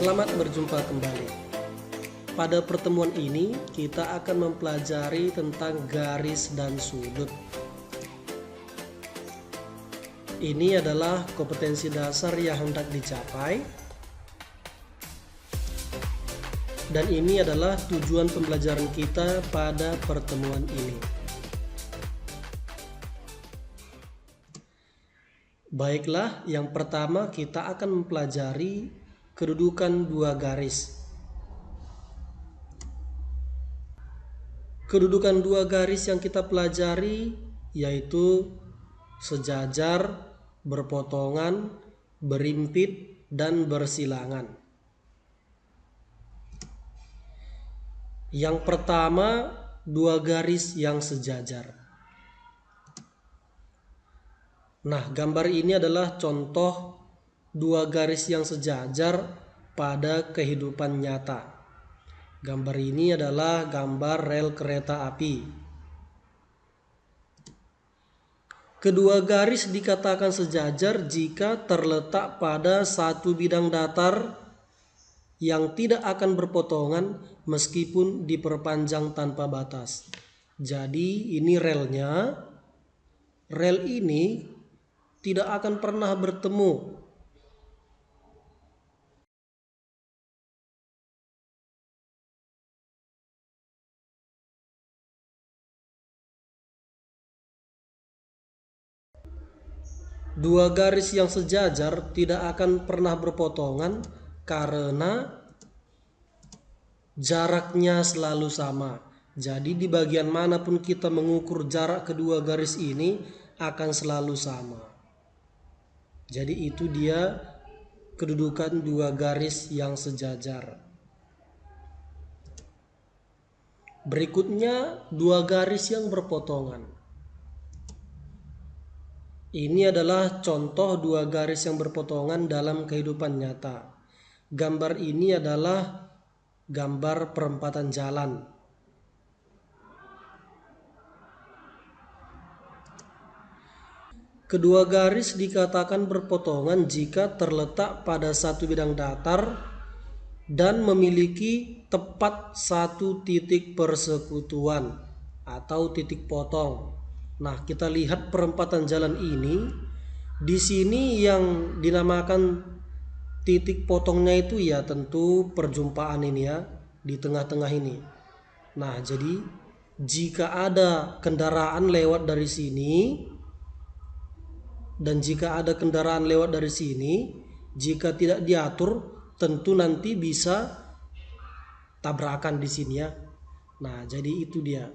Selamat berjumpa kembali. Pada pertemuan ini kita akan mempelajari tentang garis dan sudut. Ini adalah kompetensi dasar yang hendak dicapai. Dan ini adalah tujuan pembelajaran kita pada pertemuan ini. Baiklah, yang pertama kita akan mempelajari kedudukan dua garis. Kedudukan dua garis yang kita pelajari yaitu sejajar, berpotongan, berimpit, dan bersilangan. Yang pertama, dua garis yang sejajar. Nah, gambar ini adalah contoh dua garis yang sejajar pada kehidupan nyata. Gambar ini adalah gambar rel kereta api. Kedua garis dikatakan sejajar jika terletak pada satu bidang datar yang tidak akan berpotongan meskipun diperpanjang tanpa batas. Jadi ini relnya. Rel ini tidak akan pernah bertemu dua garis yang sejajar tidak akan pernah berpotongan karena jaraknya selalu sama. Jadi di bagian manapun kita mengukur jarak kedua garis ini akan selalu sama. Jadi itu dia kedudukan dua garis yang sejajar. Berikutnya dua garis yang berpotongan. Ini adalah contoh dua garis yang berpotongan dalam kehidupan nyata. Gambar ini adalah gambar perempatan jalan. Kedua garis dikatakan berpotongan jika terletak pada satu bidang datar dan memiliki tepat satu titik persekutuan atau titik potong. Nah, kita lihat perempatan jalan ini. Di sini yang dinamakan titik potongnya itu ya tentu perjumpaan ini ya, di tengah-tengah ini. Nah, jadi jika ada kendaraan lewat dari sini dan jika ada kendaraan lewat dari sini, jika tidak diatur, tentu nanti bisa tabrakan di sini ya. Nah, jadi itu dia.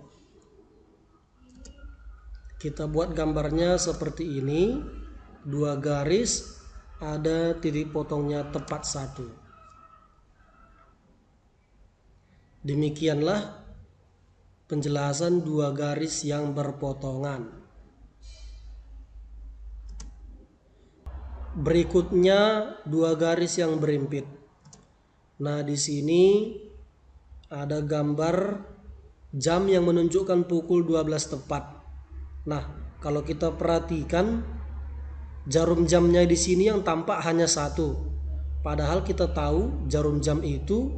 Kita buat gambarnya seperti ini. Dua garis, ada titik potongnya tepat satu. Demikianlah penjelasan dua garis yang berpotongan. Berikutnya dua garis yang berimpit. Nah, di sini ada gambar jam yang menunjukkan pukul 12 tepat. Nah, kalau kita perhatikan jarum jamnya di sini yang tampak hanya satu. Padahal kita tahu jarum jam itu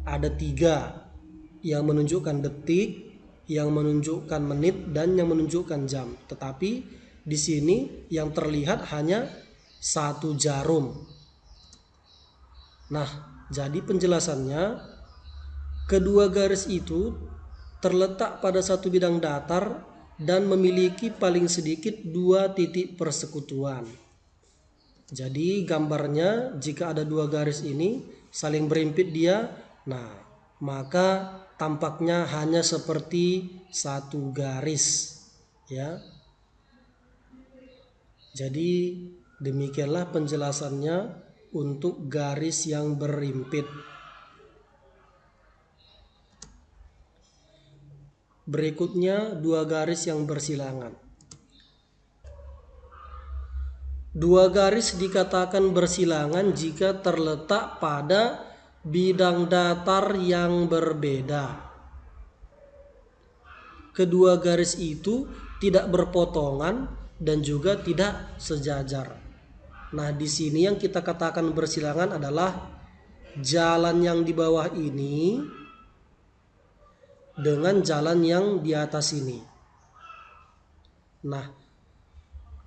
ada 3 yang menunjukkan detik, yang menunjukkan menit, dan yang menunjukkan jam. Tetapi di sini yang terlihat hanya satu jarum. Nah, jadi penjelasannya, kedua garis itu terletak pada satu bidang datar dan memiliki paling sedikit 2 titik persekutuan. Jadi gambarnya jika ada dua garis ini saling berimpit dia, nah maka tampaknya hanya seperti satu garis ya. Jadi demikianlah penjelasannya untuk garis yang berimpit. Berikutnya dua garis yang bersilangan. Dua garis dikatakan bersilangan jika terletak pada bidang datar yang berbeda. Kedua garis itu tidak berpotongan dan juga tidak sejajar. Nah, di sini yang kita katakan bersilangan adalah jalan yang di bawah ini dengan jalan yang di atas ini. Nah,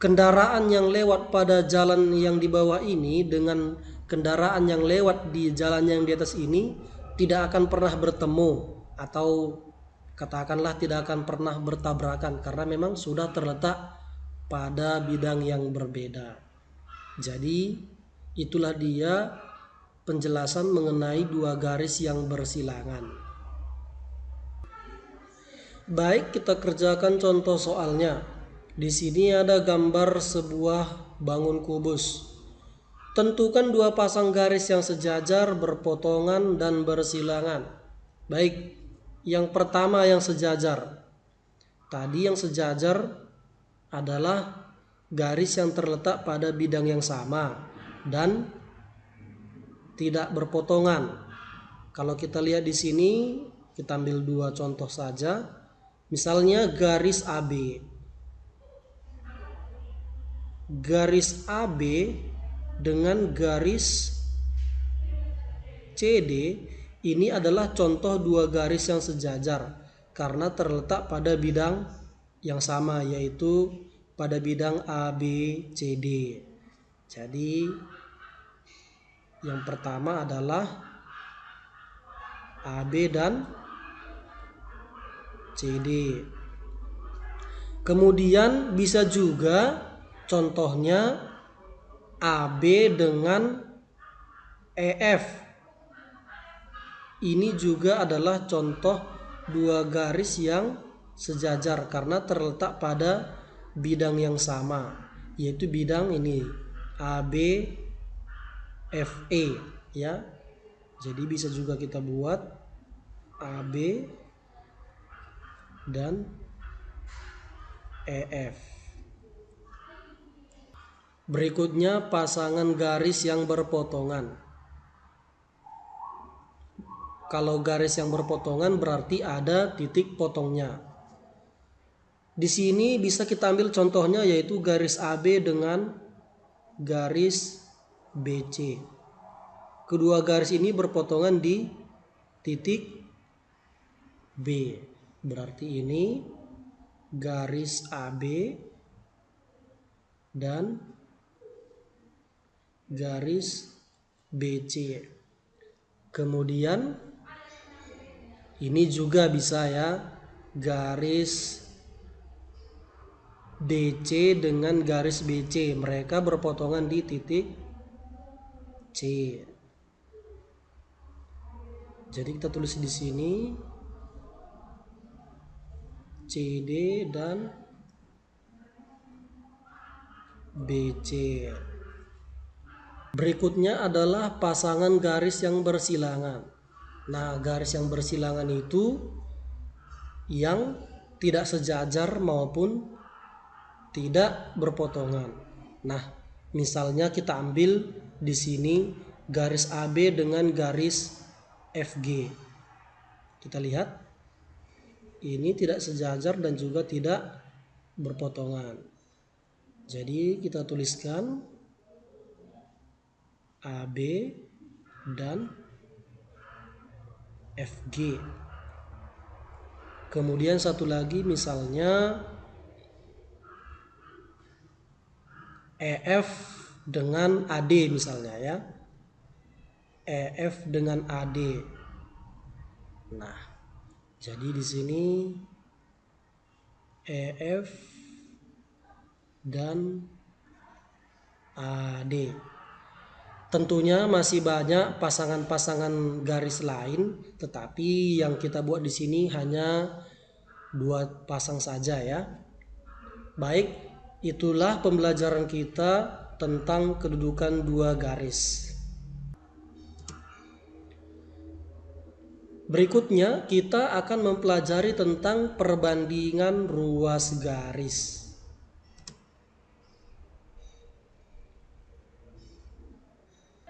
kendaraan yang lewat pada jalan yang di bawah ini dengan kendaraan yang lewat di jalan yang di atas ini tidak akan pernah bertemu, atau katakanlah tidak akan pernah bertabrakan, karena memang sudah terletak pada bidang yang berbeda. Jadi itulah dia penjelasan mengenai dua garis yang bersilangan. Baik, kita kerjakan contoh soalnya. Di sini ada gambar sebuah bangun kubus. Tentukan dua pasang garis yang sejajar, berpotongan, dan bersilangan. Baik, yang pertama yang sejajar. Tadi yang sejajar adalah garis yang terletak pada bidang yang sama dan tidak berpotongan. Kalau kita lihat di sini, kita ambil dua contoh saja. Misalnya garis AB. Garis AB dengan garis CD ini adalah contoh dua garis yang sejajar karena terletak pada bidang yang sama, yaitu pada bidang ABCD. Jadi yang pertama adalah AB dan CD. Kemudian bisa juga contohnya AB dengan EF. Ini juga adalah contoh dua garis yang sejajar karena terletak pada bidang yang sama, yaitu bidang ini ABFE ya. Jadi bisa juga kita buat AB dan EF. Berikutnya pasangan garis yang berpotongan. Kalau garis yang berpotongan berarti ada titik potongnya. Di sini bisa kita ambil contohnya, yaitu garis AB dengan garis BC. Kedua garis ini berpotongan di titik B. Berarti ini garis AB dan garis BC. Kemudian ini juga bisa ya, garis DC dengan garis BC. Mereka berpotongan di titik C. Jadi kita tulis di sini CD dan BC. Berikutnya adalah pasangan garis yang bersilangan. Nah, garis yang bersilangan itu yang tidak sejajar maupun tidak berpotongan. Nah, misalnya kita ambil di sini garis AB dengan garis FG. Kita lihat, ini tidak sejajar dan juga tidak berpotongan. Jadi kita tuliskan AB dan FG. Kemudian satu lagi misalnya EF dengan AD misalnya ya. EF dengan AD. Nah, jadi di sini EF dan AD. Tentunya masih banyak pasangan-pasangan garis lain, tetapi yang kita buat di sini hanya dua pasang saja ya. Baik, itulah pembelajaran kita tentang kedudukan dua garis. Berikutnya kita akan mempelajari tentang perbandingan ruas garis.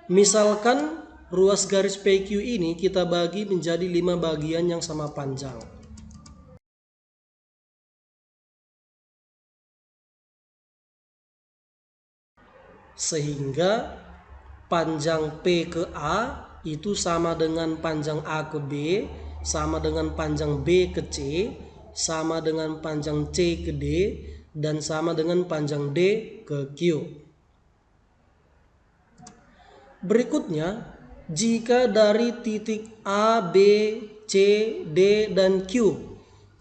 Misalkan ruas garis PQ ini kita bagi menjadi 5 bagian yang sama panjang. Sehingga panjang P ke A itu sama dengan panjang A ke B, sama dengan panjang B ke C, sama dengan panjang C ke D, dan sama dengan panjang D ke Q. Berikutnya, jika dari titik A, B, C, D, dan Q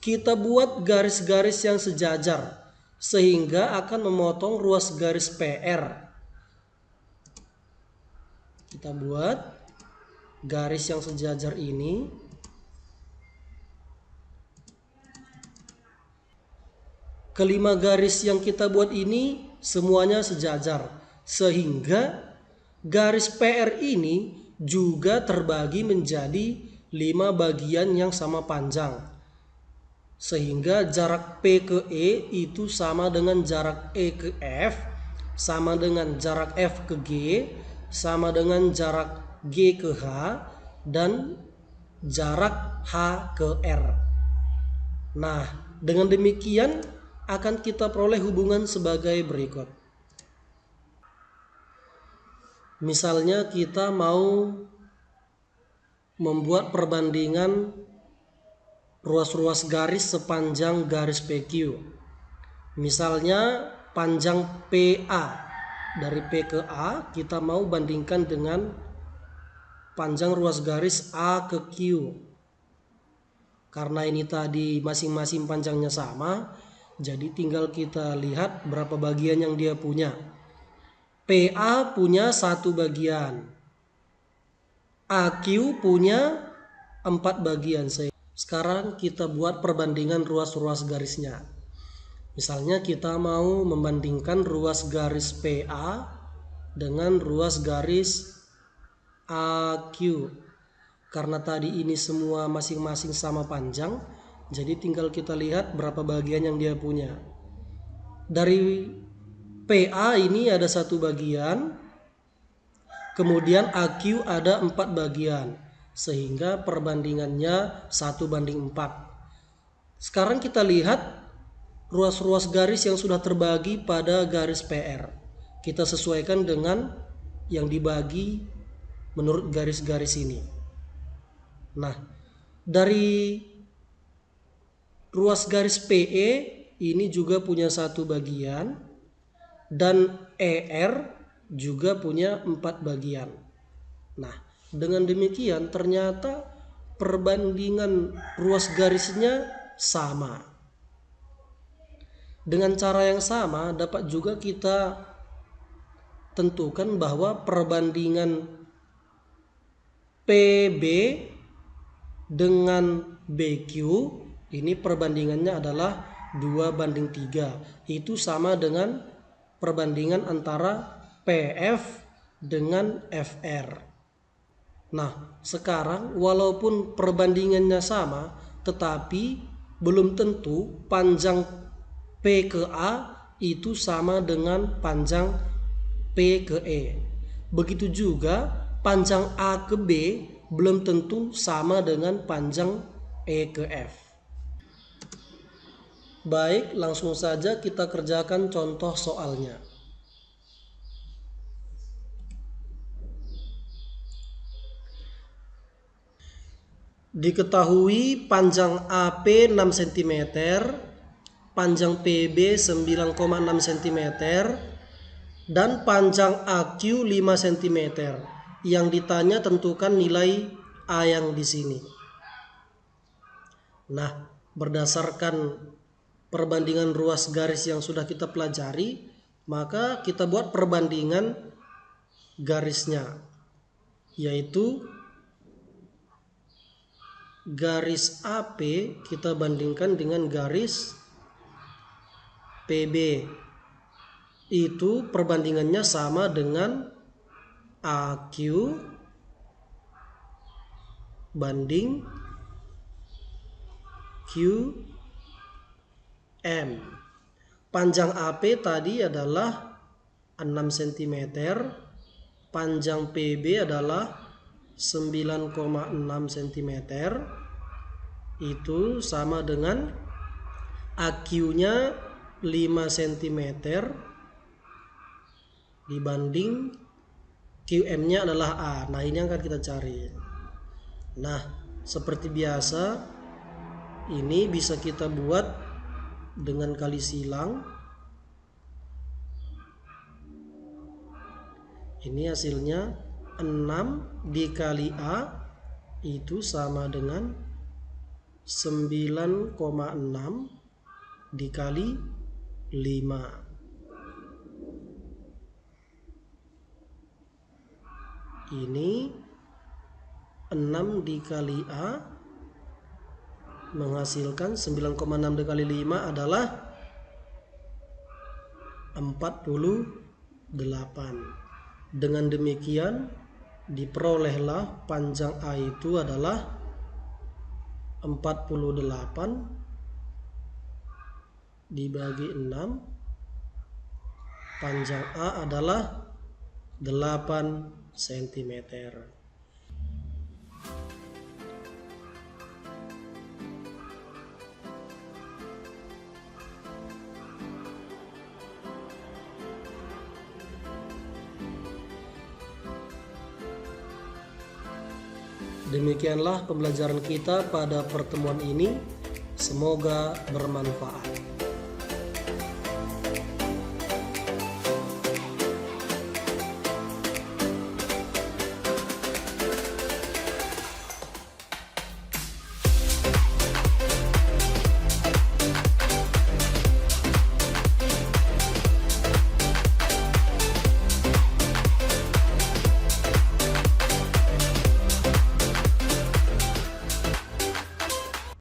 kita buat garis-garis yang sejajar sehingga akan memotong ruas garis PR. Kita buat garis yang sejajar ini. Kelima garis yang kita buat ini semuanya sejajar sehingga garis PR ini juga terbagi menjadi 5 bagian yang sama panjang. Sehingga jarak P ke E itu sama dengan jarak E ke F, sama dengan jarak F ke G, sama dengan jarak G ke H, dan jarak H ke R. Nah, dengan demikian akan kita peroleh hubungan sebagai berikut. Misalnya kita mau membuat perbandingan ruas-ruas garis sepanjang garis PQ. Misalnya panjang PA, dari P ke A kita mau bandingkan dengan panjang ruas garis A ke Q. Karena ini tadi masing-masing panjangnya sama, jadi tinggal kita lihat berapa bagian yang dia punya. PA punya 1 bagian, AQ punya 4 bagian. Sekarang kita buat perbandingan ruas-ruas garisnya. Misalnya kita mau membandingkan ruas garis PA dengan ruas garis AQ. Karena tadi ini semua masing-masing sama panjang, jadi tinggal kita lihat berapa bagian yang dia punya. Dari PA ini ada 1 bagian, kemudian AQ ada 4 bagian. Sehingga perbandingannya 1:4. Sekarang kita lihat ruas-ruas garis yang sudah terbagi pada garis PR. Kita sesuaikan dengan yang dibagi menurut garis-garis ini. Nah, dari ruas garis PE ini juga punya 1 bagian dan ER juga punya 4 bagian. Nah, dengan demikian ternyata perbandingan ruas garisnya sama. Dengan cara yang sama dapat juga kita tentukan bahwa perbandingan PB dengan BQ ini perbandingannya adalah 2:3. Itu sama dengan perbandingan antara PF dengan FR. Nah, sekarang walaupun perbandingannya sama, tetapi belum tentu panjang P ke A itu sama dengan panjang P ke E. Begitu juga panjang A ke B belum tentu sama dengan panjang E ke F. Baik, langsung saja kita kerjakan contoh soalnya. Diketahui panjang AP 6 cm, panjang PB 9,6 cm, dan panjang AQ 5 cm. Yang ditanya tentukan nilai A yang di sini. Nah, berdasarkan perbandingan ruas garis yang sudah kita pelajari, maka kita buat perbandingan garisnya, yaitu garis AP kita bandingkan dengan garis PB. Itu perbandingannya sama dengan AQ banding QM. Panjang AP tadi adalah 6 cm, panjang PB adalah 9,6 cm. Itu sama dengan AQ-nya 5 cm dibanding QM-nya adalah A. Nah, ini yang akan kita cari. Nah, seperti biasa, ini bisa kita buat dengan kali silang. Ini hasilnya 6 dikali A itu sama dengan 9,6 dikali 5. Ini 6 dikali A menghasilkan 9,6 dikali 5 adalah 48. Dengan demikian diperolehlah panjang A itu adalah 48 dibagi 6. Panjang A adalah 8 cm. Demikianlah pembelajaran kita pada pertemuan ini. Semoga bermanfaat.